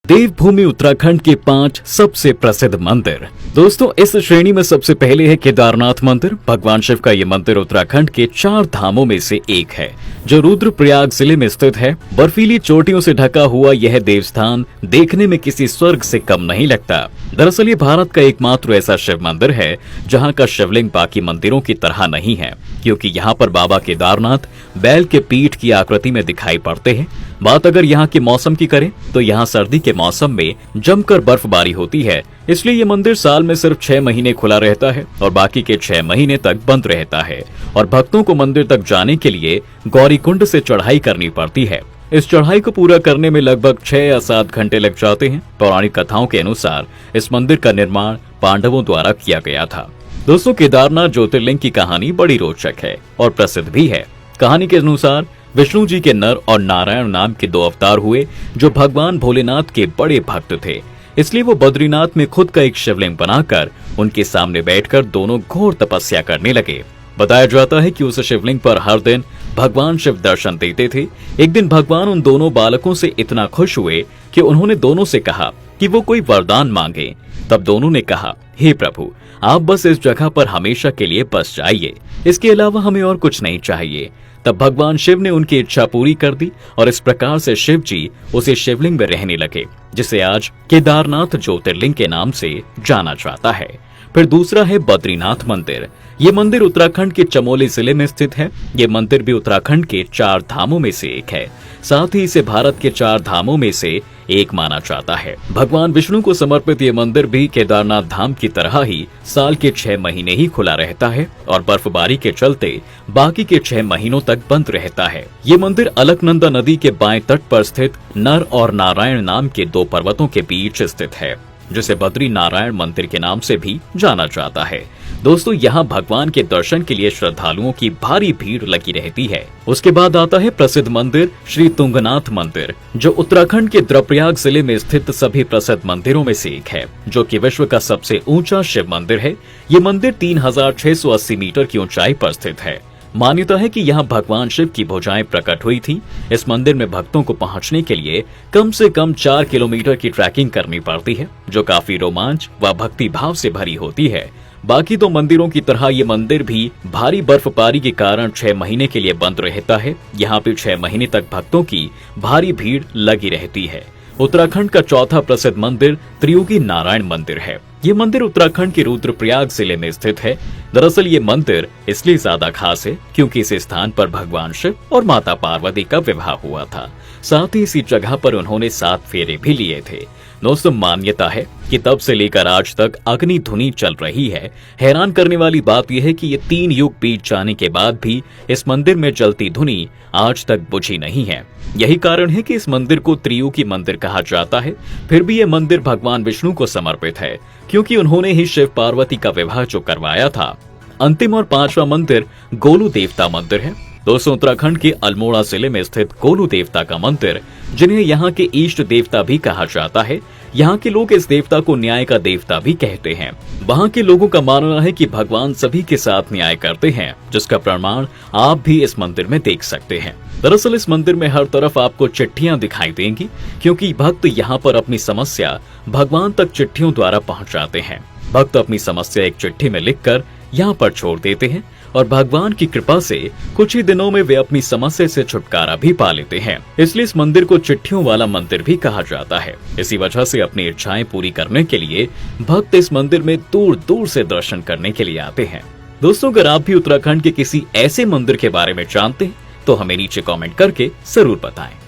देवभूमि उत्तराखंड के 5 सबसे प्रसिद्ध मंदिर। दोस्तों, इस श्रेणी में सबसे पहले है केदारनाथ मंदिर। भगवान शिव का ये मंदिर उत्तराखंड के 4 धामों में से एक है, जो रुद्रप्रयाग जिले में स्थित है। बर्फीली चोटियों से ढका हुआ यह देवस्थान देखने में किसी स्वर्ग से कम नहीं लगता। दरअसल ये भारत का एकमात्र ऐसा शिव मंदिर है जहाँ का शिवलिंग बाकी मंदिरों की तरह नहीं है, क्योंकि यहाँ पर बाबा केदारनाथ बैल के पीठ की आकृति में दिखाई पड़ते हैं। बात अगर यहाँ के मौसम की करें तो यहाँ सर्दी के मौसम में जमकर बर्फबारी होती है, इसलिए ये मंदिर साल में सिर्फ 6 महीने खुला रहता है और बाकी के 6 महीने तक बंद रहता है। और भक्तों को मंदिर तक जाने के लिए गौरीकुंड से चढ़ाई करनी पड़ती है। इस चढ़ाई को पूरा करने में लगभग 6 या 7 घंटे लग जाते हैं। पौराणिक कथाओं के अनुसार इस मंदिर का निर्माण पांडवों द्वारा किया गया था। दोस्तों, केदारनाथ ज्योतिर्लिंग की कहानी बड़ी रोचक है और प्रसिद्ध भी है। कहानी के अनुसार विष्णु जी के नर और नारायण नाम के 2 अवतार हुए, जो भगवान भोलेनाथ के बड़े भक्त थे। इसलिए वो बद्रीनाथ में खुद का एक शिवलिंग बनाकर उनके सामने बैठकर दोनों घोर तपस्या करने लगे। बताया जाता है कि उस शिवलिंग पर हर दिन भगवान शिव दर्शन देते थे। एक दिन भगवान उन दोनों बालकों से इतना खुश हुए कि उन्होंने दोनों से कहा कि वो कोई वरदान मांगे। तब दोनों ने कहा, हे प्रभु, आप बस इस जगह पर हमेशा के लिए बस जाइए, इसके अलावा हमें और कुछ नहीं चाहिए। तब भगवान शिव ने उनकी इच्छा पूरी कर दी और इस प्रकार से शिव जी उसे शिवलिंग में रहने लगे, जिसे आज केदारनाथ ज्योतिर्लिंग के नाम से जाना जाता है। फिर दूसरा है बद्रीनाथ मंदिर। ये मंदिर उत्तराखंड के चमोली जिले में स्थित है। ये मंदिर भी उत्तराखंड के 4 धामों में से एक है। साथ ही इसे भारत के 4 धामों में से एक माना जाता है। भगवान विष्णु को समर्पित ये मंदिर भी केदारनाथ धाम की तरह ही साल के 6 महीने ही खुला रहता है और बर्फबारी के चलते बाकी के 6 महीनों तक बंद रहता है। ये मंदिर अलकनंदा नदी के बाएं तट पर स्थित नर और नारायण नाम के 2 पर्वतों के बीच स्थित है, जिसे बद्री नारायण मंदिर के नाम से भी जाना जाता है। दोस्तों, यहाँ भगवान के दर्शन के लिए श्रद्धालुओं की भारी भीड़ लगी रहती है। उसके बाद आता है प्रसिद्ध मंदिर श्री तुंगनाथ मंदिर, जो उत्तराखंड के रुद्रप्रयाग जिले में स्थित सभी प्रसिद्ध मंदिरों में से एक है, जो कि विश्व का सबसे ऊंचा शिव मंदिर है। ये मंदिर 3680 मीटर की ऊंचाई पर स्थित है। मान्यता है कि यहाँ भगवान शिव की भुजाएं प्रकट हुई थी। इस मंदिर में भक्तों को पहुँचने के लिए कम से कम 4 किलोमीटर की ट्रैकिंग करनी पड़ती है, जो काफी रोमांच व भक्ति भाव से भरी होती है। बाकी 2 मंदिरों की तरह ये मंदिर भी भारी बर्फबारी के कारण 6 महीने के लिए बंद रहता है। यहाँ पे 6 महीने तक भक्तों की भारी भीड़ लगी रहती है। उत्तराखंड का चौथा प्रसिद्ध मंदिर त्रियुगी नारायण मंदिर है। ये मंदिर उत्तराखंड के रुद्रप्रयाग जिले में स्थित है। दरअसल ये मंदिर इसलिए ज्यादा खास है क्योंकि इस स्थान पर भगवान शिव और माता पार्वती का विवाह हुआ था। साथ ही इसी जगह पर उन्होंने 7 फेरे भी लिए थे। दोस्तों, मान्यता है कि तब से लेकर आज तक अग्नि धुनी चल रही है। हैरान करने वाली बात यह है कि ये 3 युग बीत जाने के बाद भी इस मंदिर में जलती धुनी आज तक बुझी नहीं है। यही कारण है कि इस मंदिर को त्रियुगी मंदिर कहा जाता है। फिर भी ये मंदिर भगवान विष्णु को समर्पित है, क्योंकि उन्होंने ही शिव पार्वती का विवाह जो करवाया था। अंतिम और 5वां मंदिर गोलू देवता मंदिर है। दोस्तों, उत्तराखंड के अल्मोड़ा जिले में स्थित गोलू देवता का मंदिर, जिन्हें यहाँ के इष्ट देवता भी कहा जाता है। यहाँ के लोग इस देवता को न्याय का देवता भी कहते हैं। वहाँ के लोगों का मानना है कि भगवान सभी के साथ न्याय करते हैं, जिसका प्रमाण आप भी इस मंदिर में देख सकते हैं। दरअसल इस मंदिर में हर तरफ आपको चिट्ठियां दिखाई देंगी, क्योंकि भक्त यहाँ पर अपनी समस्या भगवान तक चिट्ठियों द्वारा पहुँचाते हैं। भक्त अपनी समस्या एक चिट्ठी में लिखकर यहाँ पर छोड़ देते हैं और भगवान की कृपा से कुछ ही दिनों में वे अपनी समस्या से छुटकारा भी पा लेते हैं। इसलिए इस मंदिर को चिट्ठियों वाला मंदिर भी कहा जाता है। इसी वजह से अपनी इच्छाएं पूरी करने के लिए भक्त इस मंदिर में दूर दूर से दर्शन करने के लिए आते हैं। दोस्तों, अगर आप भी उत्तराखंड के किसी ऐसे मंदिर के बारे में जानते हैं तो हमें नीचे कमेंट करके जरूर बताएं।